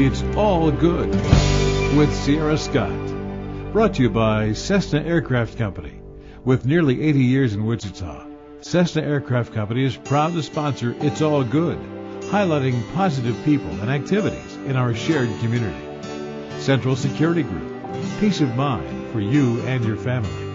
It's All Good with Sierra Scott. Brought to you by Cessna Aircraft Company. With nearly 80 years in Wichita, Cessna Aircraft Company is proud to sponsor It's All Good, highlighting positive people and activities in our shared community. Central Security Group, peace of mind for you and your family.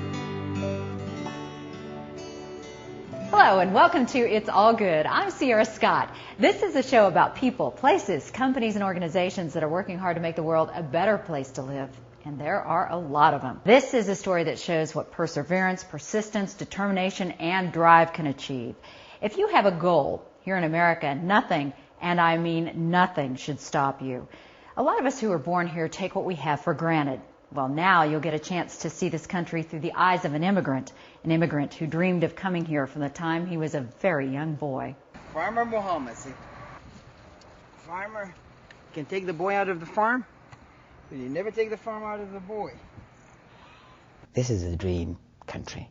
Hello and welcome to It's All Good. I'm Sierra Scott. This is a show about people, places, companies, and organizations that are working hard to make the world a better place to live. And there are a lot of them. This is a story that shows what perseverance, persistence, determination, and drive can achieve. If you have a goal here in America, nothing, and I mean nothing, should stop you. A lot of us who are born here take what we have for granted. Well, now you'll get a chance to see this country through the eyes of an immigrant who dreamed of coming here from the time he was a very young boy. Farmer Mohamad, see? Farmer can take the boy out of the farm, but you never take the farm out of the boy. This is a dream country.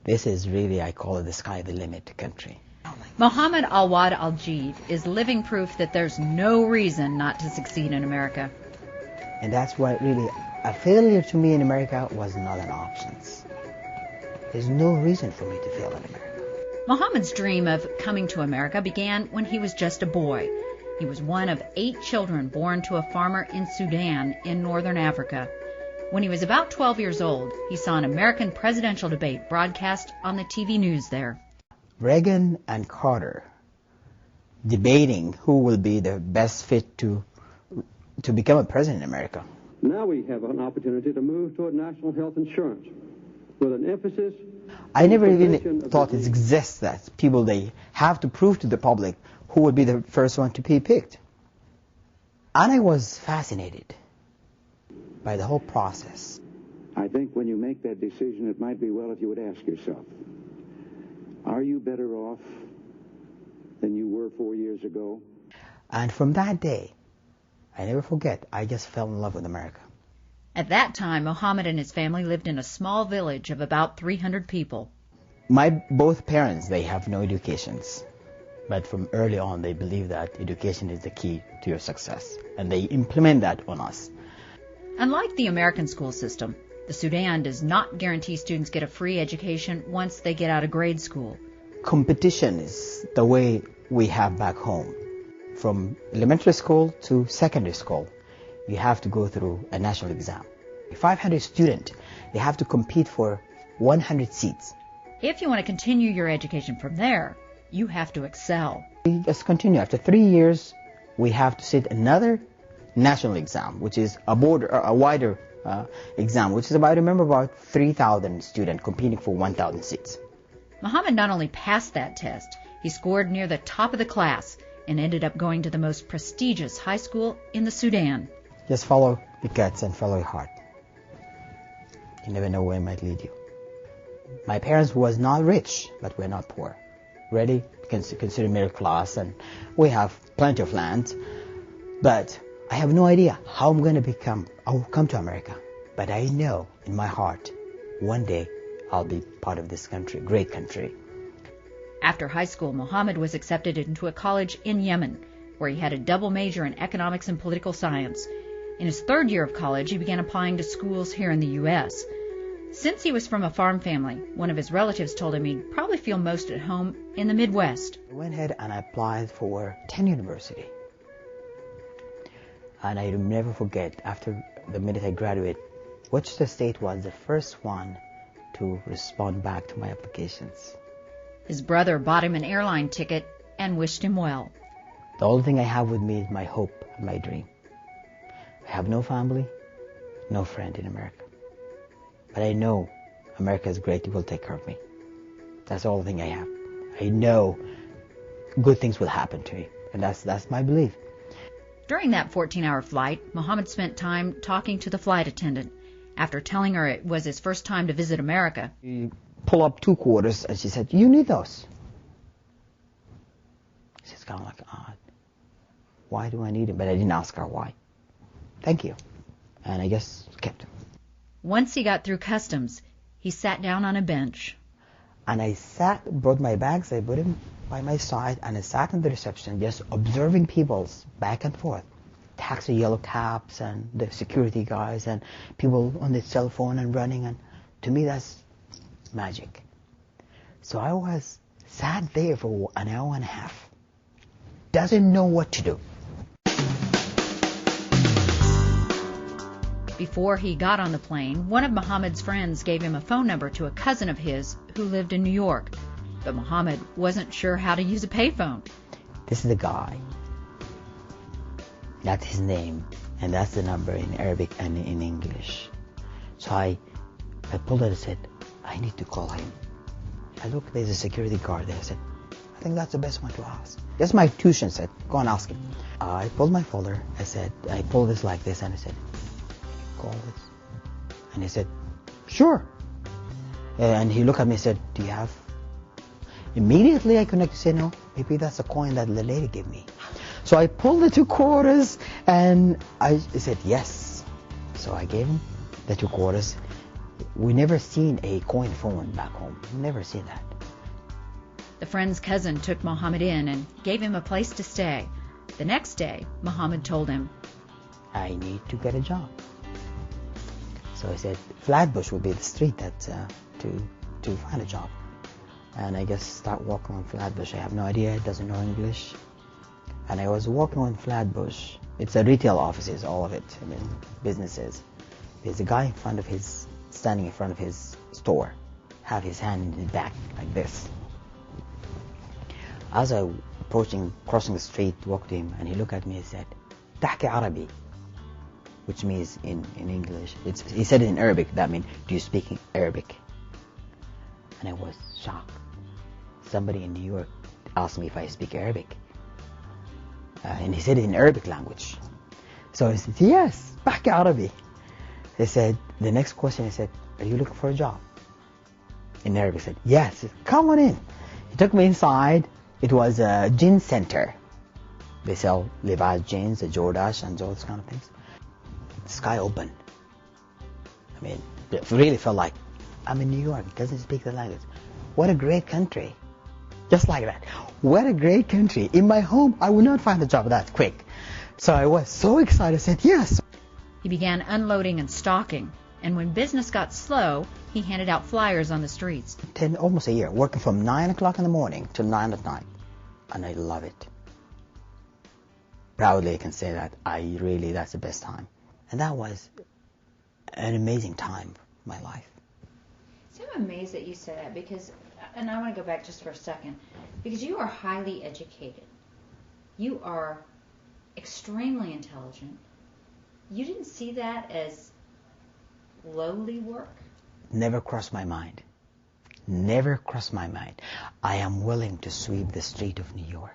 This is really, I call it the sky the limit country. Mohamad Al-Wad Al-Jeed is living proof that there's no reason not to succeed in America. And that's why really a failure to me in America was not an option. There's no reason for me to fail in America. Mohamad's dream of coming to America began when he was just a boy. He was one of 8 children born to a farmer in Sudan in northern Africa. When he was about 12 years old, he saw an American presidential debate broadcast on the TV news there. Reagan and Carter debating who will be the best fit to become a president in America. Now we have an opportunity to move toward national health insurance with an emphasis. I never even thought it exists that people, they have to prove to the public who would be the first one to be picked. And I was fascinated by the whole process. I think when you make that decision, it might be well if you would ask yourself, are you better off than you were 4 years ago? And from that day, I never forget, I just fell in love with America. At that time, Mohamad and his family lived in a small village of about 300 people. My both parents, they have no educations. But from early on, they believe that education is the key to your success. And they implement that on us. Unlike the American school system, the Sudan does not guarantee students get a free education once they get out of grade school. Competition is the way we have back home. From elementary school to secondary school, you have to go through a national exam. 500 students, they have to compete for 100 seats. If you want to continue your education from there, you have to excel. We just continue. After 3 years, we have to sit another national exam, which is a wider exam, which is about 3,000 students competing for 1,000 seats. Mohamad not only passed that test, he scored near the top of the class and ended up going to the most prestigious high school in the Sudan. Just follow your guts and follow your heart. You never know where it might lead you. My parents was not rich, but we're not poor. Ready? Consider middle class, and we have plenty of land. But I have no idea how I'm going to I'll come to America. But I know in my heart, one day I'll be part of this country, great country. After high school, Mohamad was accepted into a college in Yemen, where he had a double major in economics and political science. In his 3rd year of college, he began applying to schools here in the U.S. Since he was from a farm family, one of his relatives told him he'd probably feel most at home in the Midwest. I went ahead and I applied for 10 university. And I will never forget, after the minute I graduated, Wichita State was the first one to respond back to my applications. His brother bought him an airline ticket and wished him well. The only thing I have with me is my hope and my dream. I have no family, no friend in America. But I know America is great, it will take care of me. That's the only thing I have. I know good things will happen to me, and that's my belief. During that 14-hour flight, Mohamad spent time talking to the flight attendant. After telling her it was his first time to visit America, She pulled up 2 quarters and she said, "You need those." She's kind of like, odd. Why do I need them? But I didn't ask her why. Thank you. And I just kept them. once he got through customs, he sat down on a bench. And I brought my bags, I put them by my side, and I sat in the reception just observing people's back and forth. taxi yellow cabs and the security guys and people on the cell phone and running, and to me that's magic. So I sat there for an hour and a half, doesn't know what to do. Before he got on the plane, one of Mohamad's friends gave him a phone number to a cousin of his who lived in New York. But Mohamad wasn't sure how to use a payphone. This is the guy. That's his name, and that's the number in Arabic and in English. So I pulled it and said, I need to call him. I looked, there's a security guard there. I said, I think that's the best one to ask. That's my tuition said, go and ask him. I pulled my folder, I pulled this like this, and I said, call this. And he said, sure. And he looked at me and said, do you have? Immediately I connected, said, no, maybe that's a coin that the lady gave me. So I pulled the 2 quarters and I said, yes. So I gave him the 2 quarters. We never seen a coin phone back home. Never seen that. The friend's cousin took Mohamad in and gave him a place to stay. The next day, Mohamad told him, I need to get a job. So I said, Flatbush would be the street that to find a job. And I just start walking on Flatbush. I have no idea, doesn't know English. And I was walking on Flatbush. It's a retail offices, all of it, I mean, businesses. There's a guy standing in front of his store, have his hand in his back like this. As I crossing the street, walked to him, and he looked at me and said, "Tahki Arabi," which means in English. He said it in Arabic. That means, do you speak Arabic? And I was shocked. Somebody in New York asked me if I speak Arabic. And he said it in Arabic language. So I said, yes, Tahki Arabi. He said, the next question, he said, are you looking for a job? In Arabic, I said, yes. He said, come on in. He took me inside. It was a jean center. They sell Levi's jeans, Jordache, and all those kind of things. The sky opened. I mean, it really felt like I'm in New York. It doesn't speak the language. What a great country. Just like that. What a great country. In my home, I would not find a job that quick. So I was so excited. I said, yes. He began unloading and stocking, and when business got slow, he handed out flyers on the streets. Almost a year, working from 9 o'clock in the morning till 9 at night. And I love it. Proudly I can say that. That's the best time. And that was an amazing time of my life. So I'm amazed that you said that because, and I want to go back just for a second, because you are highly educated. You are extremely intelligent. You didn't see that as lowly work? Never crossed my mind. Never crossed my mind. I am willing to sweep the street of New York.